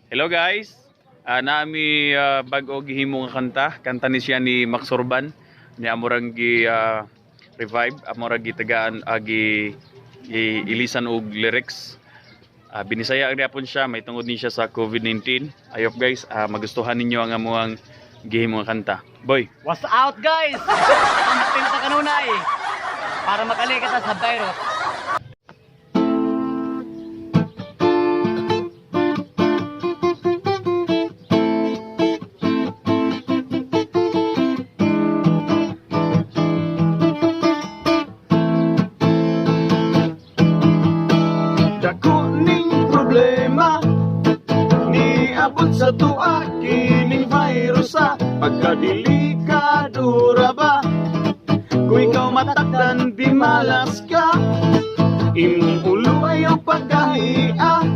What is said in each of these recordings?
Hello guys. Nami bag-o gihimo nga kanta ni siya ni Max Urban. Ni amurang gi revive, amurang gitagaan agi ilisan og lyrics. Binisaya ang gyapon siya, may tungod ni siya sa COVID-19. Ayop guys, magustuhan ninyo ang amuang gihimo nga kanta. Boy, What's out guys? Kumpil sa kanunay para makalikat sa virus. Dako ning problema niabot sa tuwa kining virus sa pagkadelikado ra ba kung ikaw matakdan di malas ka imong ulo ayaw pagkahiya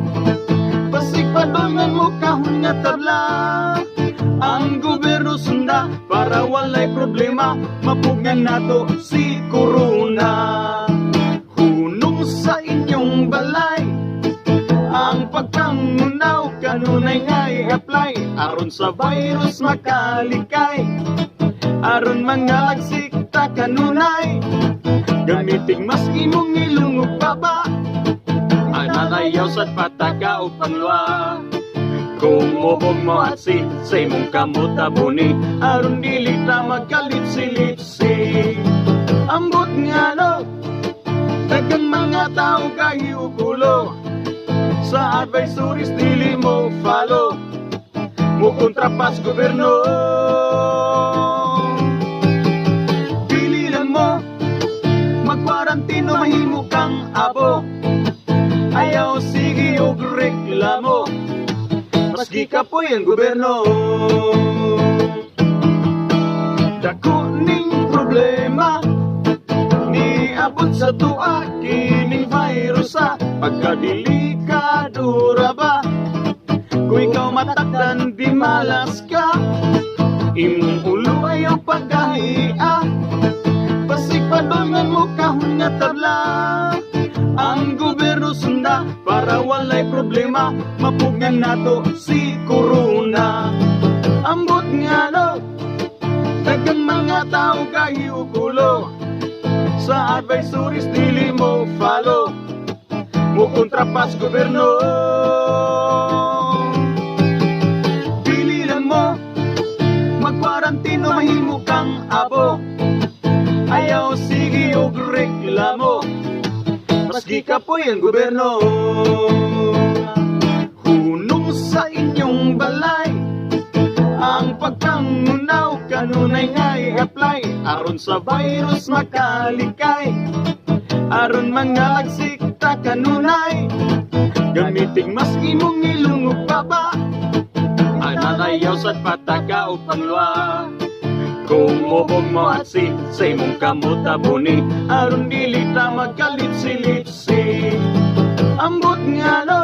basig padongan mo kahon nga tabla ang gobyerno sunda para walay problema mapugngan nato si corona. Hunong sa inyong balay ang pagkangunaw kanunay nga i-apply aron sa virus makalikay aron mga lagsikta kanunay gamiting mas imong ilungog baba ananayaw sa pataka o pangluwa kumuhog mo at sa imong kamot abuni aron dili ta magkalipsi-lipsi ambot nga no dagang mga tao kahiugulo sa advisories dili mo follow mo kontrapas gobyerno dili lang mo magkwarantino mahimo kang abo ayaw sige og reklamo maski kapoy ang gobyerno dako ning problema niabot sa tuwa kining virus sa pagkadelikado ra ba kung ikaw matakdan di malas ka imong ulo ayaw pagkahiya basig padongan mo kahon nga tabla ang gobyerno sunda para walay problema mapugngan nato si corona ambot nga no dagang mga tao kahiugulo sa advisories dili mo follow mo kontrapas gobyerno dili lang mo magkwarantino mahimo kang abo ayaw sige og reklamo maski kapoy ang gobyerno hunong sa inyong balay ang pagkangunaw kanunay nga i-apply aron sa virus makalikay aron mga lagsikta kanunay gamiting mas imong ilungog baba ananayaw sa pataka o pangluwa kumuhog mo at sa imong kamot abuni aron dili ta magkalipsi-lipsi ambot nga no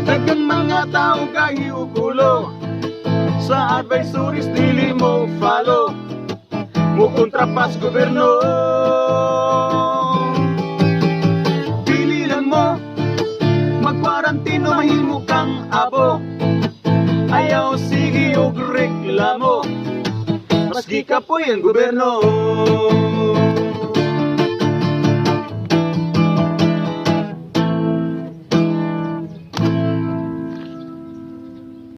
dagang mga tao kahiugulo sa advisories dili mo follow mo kontrapas gobyerno dili lang mo magkwarantino mahimo kang abo ayaw sige og reklamo maski kapoy ang gobyerno